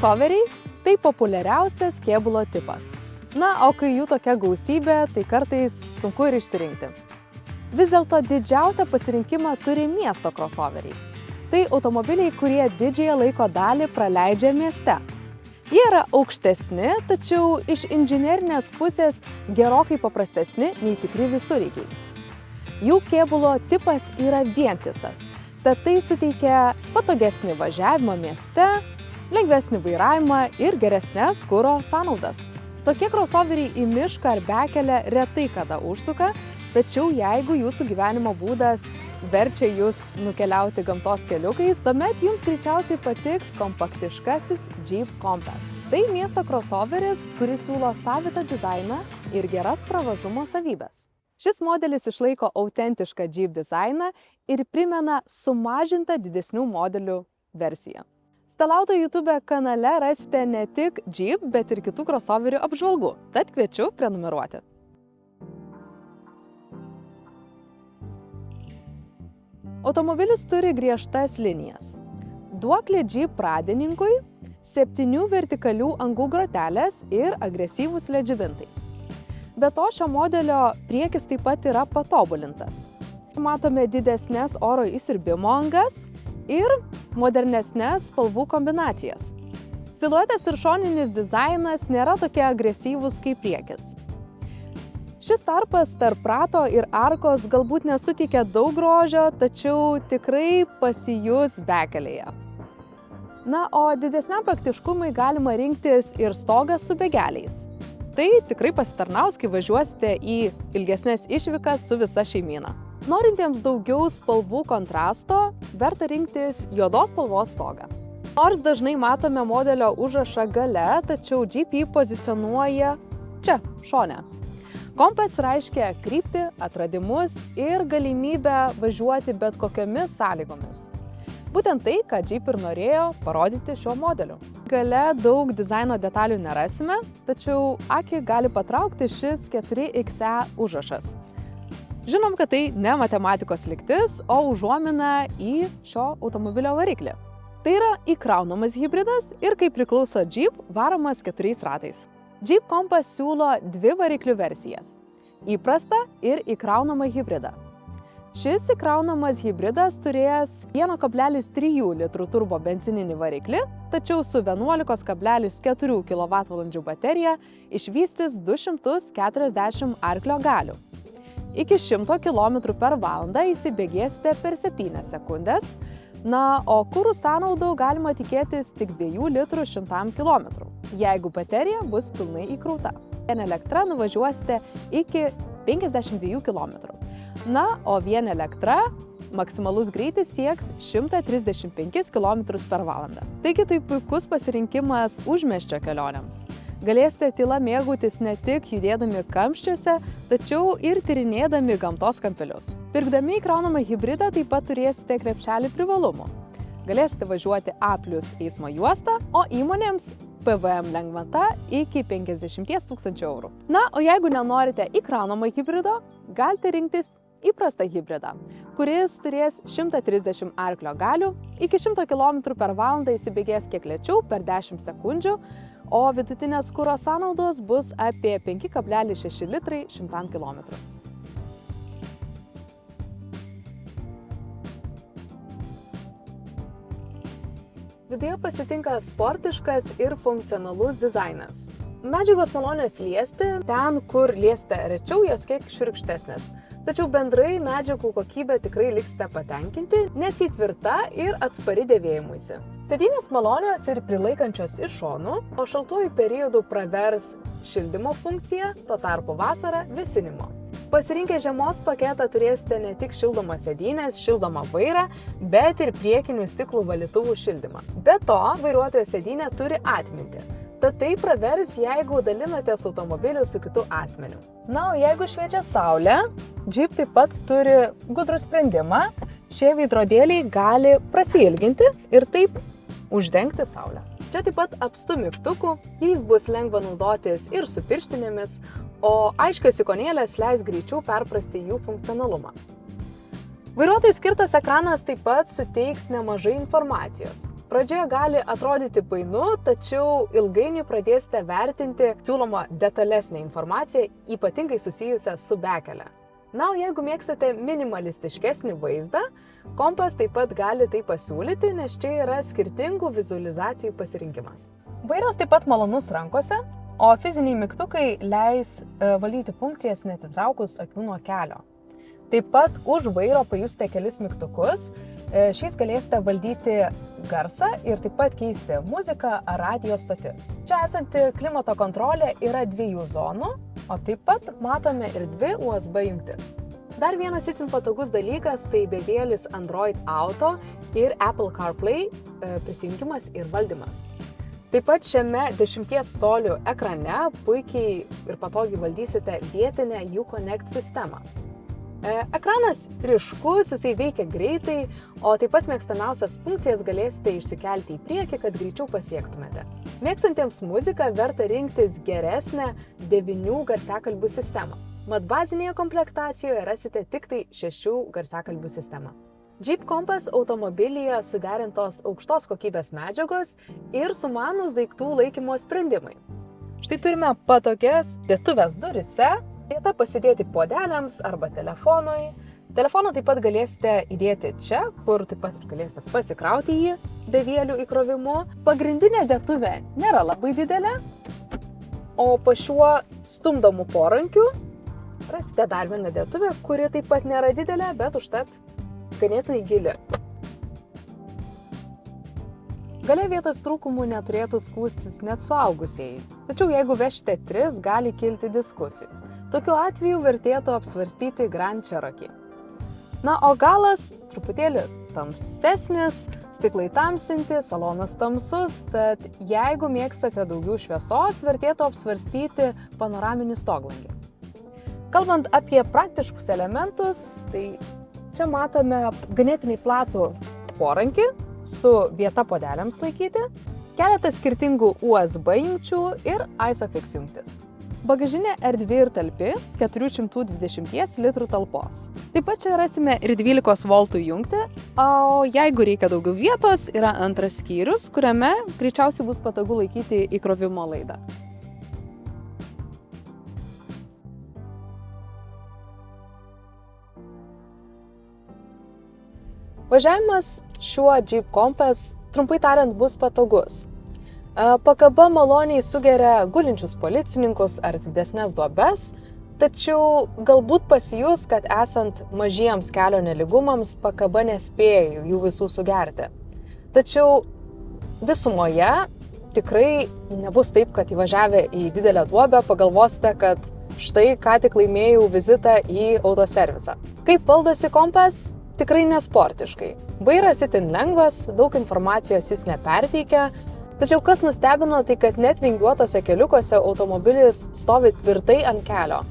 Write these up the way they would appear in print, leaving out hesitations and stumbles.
Crossoveriai – tai populiariausias kėbulo tipas. Na, o kai jų tokia gausybė, tai kartais sunku ir išsirinkti. Vis dėlto didžiausią pasirinkimą turi miesto crossoveriai. Tai automobiliai, kurie didžiąją laiko dalį praleidžia mieste. Jie yra aukštesni, tačiau iš inžinerinės pusės gerokai paprastesni nei tikri visureigiai. Jų kėbulo tipas yra vientisas, tad tai suteikia patogesnį važiavimą mieste, lengvesnį vairavimą ir geresnes kuro sąnaudas. Tokie crossoveriai į mišką ar bekelę retai kada užsuka, tačiau jeigu jūsų gyvenimo būdas verčia jūs nukeliauti gamtos keliukais, tuomet jums greičiausiai patiks kompaktiškasis Jeep Compass. Tai miesto crossoveris, kuris siūlo savitą dizainą ir geras pravažumo savybes. Šis modelis išlaiko autentišką Jeep dizainą ir primena sumažintą didesnių modelių versiją. Stelauto YouTube kanale rasite ne tik Jeep, bet ir kitų crossoverių apžvalgų, tad kviečiu prenumeruoti. Automobilis turi griežtas linijas. Duoklė Jeep pradininkui, 7 vertikalių angų grotelės ir agresyvūs LED žibintai. Be to, šio modelio priekis taip pat yra patobulintas. Matome didesnės oro įsiurbimo angas ir modernesnės spalvų kombinacijas. Siluetas ir šoninis dizainas nėra tokie agresyvūs kaip priekis. Šis tarpas tarp rato ir arkos galbūt nesuteikia daug grožio, tačiau tikrai pasijus bekelėje. Na, o didesniam praktiškumui galima rinktis ir stogą su begeliais. Tai tikrai pasitarnaus, kai važiuosite į ilgesnės išvykas su visa šeimyna. Norintiems daugiau spalvų kontrasto, verta rinktis juodos spalvos stogą. Nors dažnai matome modelio užrašą gale, tačiau Jeep jį pozicionuoja čia, šone. Compass reiškia kryptį, atradimus ir galimybę važiuoti bet kokiomis sąlygomis. Būtent tai, ką Jeep ir norėjo parodyti šiuo modeliu. Gale daug dizaino detalių nerasime, tačiau akį gali patraukti šis 4XE užrašas. Žinom, kad tai ne matematikos lygtis, o užuomina į šio automobilio variklį. Tai yra įkraunamas hibridas ir, kaip priklauso Jeep, varomas 4 ratais. Jeep Compass siūlo 2 variklių versijas – įprastą ir įkraunamą hibridą. Šis įkraunamas hibridas turės 1,3 litrų turbo benzininį variklį, tačiau su 11,4 kWh baterija išvystys 240 arklio galių. Iki 100 km/h įsibėgėsite per 7 sekundės, na, o kurų sąnaudų galima tikėtis tik 2 litrų 100 km, jeigu baterija bus pilnai įkrauta. Vien elektra nuvažiuosite iki 52 km. Na, o vien elektra maksimalus greitis sieks 135 km/h. Taigi tai puikus pasirinkimas užmiesčio kelionėms. Galėsite tyla mėgautis ne tik judėdami kamščiuose, tačiau ir tyrinėdami gamtos kampelius. Pirkdami įkraunamą hibridą taip pat turėsite krepšelį privalumų. Galėsite važiuoti A+ eismo juostą, o įmonėms PVM lengvata iki 50 000 eurų. Na, o jeigu nenorite įkraunamo hibrido, galite rinktis įprastą hibridą, kuris turės 130 arklio galių, iki 100 km/h įsibėgės kiek lėčiau per 10 sekundžių, o vidutinės kuro sąnaudos bus apie 5,6 litrai 100 km. Viduje pasitinka sportiškas ir funkcionalus dizainas. Medžiagos malonios liesti, ten, kur liesite rečiau, jos kiek šiurkštesnės. Tačiau bendrai medžiagų kokybė tikrai liksite patenkinti, nes ji tvirta ir atspari dėvėjimuisi. Sėdynės malonios ir prilaikančios iš šonų, o šaltuoju periodu pravers šildymo funkciją, tuo tarpu vasarą vėsinimo. Pasirinkę žiemos paketą turėsite ne tik šildomas sėdynės, šildomą vairą, bet ir priekinių stiklų valytuvų šildymą. Be to, vairuotojo sėdynė turi atmintį. Tad tai pravers, jeigu dalinatės automobiliu su kitu asmeniu. Na, o jeigu šviečia saulė, Jeep taip pat turi gudrų sprendimą. Šie veidrodėliai gali prasilginti ir taip uždengti saulę. Čia taip pat apstu mygtukų, jais bus lengva naudotis ir su pirštinėmis, o aiškios ikonėlės leis greičiau perprasti jų funkcionalumą. Vairuotojui skirtas ekranas taip pat suteiks nemažai informacijos. Pradžioje gali atrodyti painu, tačiau ilgainiui pradėsite vertinti siūlomą detalesnę informaciją, ypatingai susijusią su bekele. Na, o jeigu mėgstate minimalistiškesnį vaizdą, kompas taip pat gali tai pasiūlyti, nes čia yra skirtingų vizualizacijų pasirinkimas. Vairas taip pat malonus rankose, o fiziniai mygtukai leis valdyti funkcijas netitraukus akių nuo kelio. Taip pat už vairo pajusite kelis mygtukus, šiais galėsite valdyti garsą ir taip pat keisti muziką ar radijo stotis. Čia esanti klimato kontrolė yra 2 zonų, o taip pat matome ir 2 USB jungtis. Dar vienas itin patogus dalykas tai bevėlis Android Auto ir Apple CarPlay prisijungimas ir valdymas. Taip pat šiame 10 colių ekrane puikiai ir patogiai valdysite vietinę Uconnect sistemą. Ekranas ryškus, jisai veikia greitai, o taip pat mėgstamiausias funkcijas galėsite išsikelti į priekį, kad greičiau pasiektumėte. Mėgstantiems muziką verta rinktis geresnę 9 garsiakalbių sistemą. Mat bazinėje komplektacijoje rasite tik tai 6 garsiakalbių sistemą. Jeep Compass automobilyje suderintos aukštos kokybės medžiagos ir sumanūs daiktų laikymo sprendimai. Štai turime patogias dėtuvės durise, vieta pasidėti puodeliams arba telefonui. Telefoną taip pat galėsite įdėti čia, kur taip pat galėsite pasikrauti jį bevėlių įkrovimu. Pagrindinė dėtuvė nėra labai didelė, o po šiuo stumdomu porankiu rasite dar vieną dėtuvę, kuri taip pat nėra didelė, bet užtat ganėtinai gili. Gale vietos trūkumų neturėtų skųstis net suaugusieji. Tačiau jeigu vešite 3, gali kilti diskusijų. Tokiu atveju vertėtų apsvarstyti Grand Cherokee. Na, o galas truputėlį tamsesnis, stiklai tamsinti, salonas tamsus, tad jeigu mėgstate daugiau šviesos, vertėtų apsvarstyti panoraminį stoglangį. Kalbant apie praktiškus elementus, tai čia matome ganėtinai platų porankį su vieta puodeliams laikyti, keletą skirtingų USB jungčių ir ISOFIX jungtis. Bagažinė erdvi ir talpi, 420 litrų talpos. Taip pat čia rasime ir 12 voltų jungtį, o jeigu reikia daugiau vietos, yra antras skyrius, kuriame greičiausiai bus patogu laikyti įkrovimo laidą. Važiavimas šiuo Jeep Compass, trumpai tariant, bus patogus. Pakaba maloniai sugeria gulinčius policininkus ar didesnės duobes, tačiau galbūt pasijus, kad esant mažiems kelio nelygumams pakaba nespėja jų visų sugerti. Tačiau visumoje tikrai nebus taip, kad įvažiavę į didelę duobę pagalvosite, kad štai ką tik laimėjau vizitą į autoservisą. Kaip valdosi Compass? Tikrai nesportiškai. Vairas itin lengvas, daug informacijos jis neperteikia. Tačiau kas nustebino, tai kad net vingiuotose keliukuose automobilis stovi tvirtai ant kelio.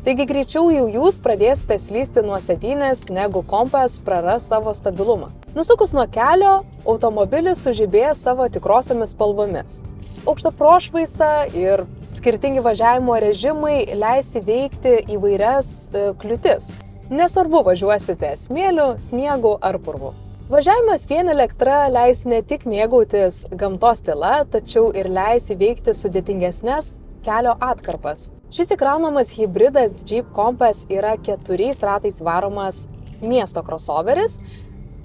Taigi greičiau jau jūs pradėsite slysti nuo sėdynės, negu Compass praras savo stabilumą. Nusukus nuo kelio, automobilis sužibės savo tikrosiomis spalvomis. Aukšta prošvaisa ir skirtingi važiavimo režimai leis įveikti įvairias kliūtis. Nesvarbu važiuosite smėliu, sniegu ar purvu. Važiavimas vien elektra leis ne tik mėgautis gamtos tyla, tačiau ir leis įveikti sudėtingesnes kelio atkarpas. Šis įkraunamas hibridas Jeep Compass yra 4 ratais varomas miesto crossoveris,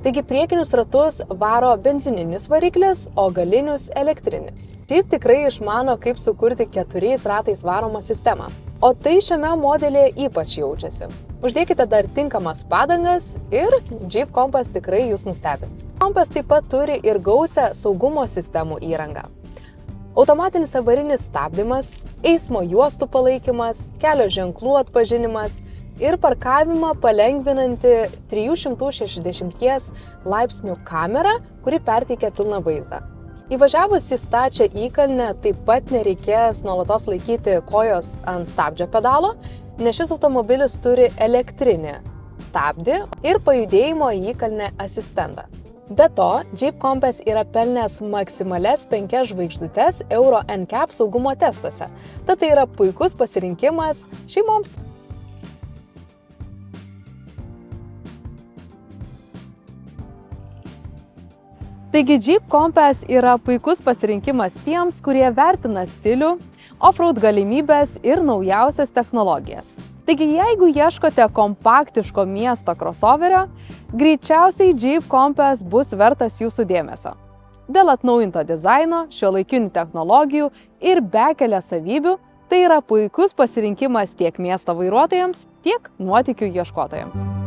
taigi priekinius ratus varo benzininis variklis, o galinius elektrinis. Jeep tikrai išmano, kaip sukurti 4 ratais varomą sistemą, o tai šiame modelyje ypač jaučiasi. Uždėkite dar tinkamas padangas ir Jeep Compass tikrai jūs nustebins. Compass taip pat turi ir gausią saugumo sistemų įrangą. Automatinis avarinis stabdymas, eismo juostų palaikymas, kelio ženklų atpažinimas ir parkavimą palengvinanti 360 laipsnių kamera, kuri perteikia pilną vaizdą. Įvažiavus į stačią įkalnę taip pat nereikės nuolatos laikyti kojos ant stabdžio pedalo, nes šis automobilis turi elektrinį stabdį ir pajudėjimo į įkalnę asistentą. Be to, Jeep Compass yra pelnęs maksimalias 5 žvaigždutes Euro NCAP saugumo testuose, tad tai yra puikus pasirinkimas šeimoms. Taigi Jeep Compass yra puikus pasirinkimas tiems, kurie vertina stilių, off-road galimybės ir naujausias technologijas. Taigi jeigu ieškote kompaktiško miesto crossoverio, greičiausiai Jeep Compass bus vertas jūsų dėmesio. Dėl atnaujinto dizaino, šiuolaikinių technologijų ir bekelę savybių, tai yra puikus pasirinkimas tiek miesto vairuotojams, tiek nuotykių ieškotojams.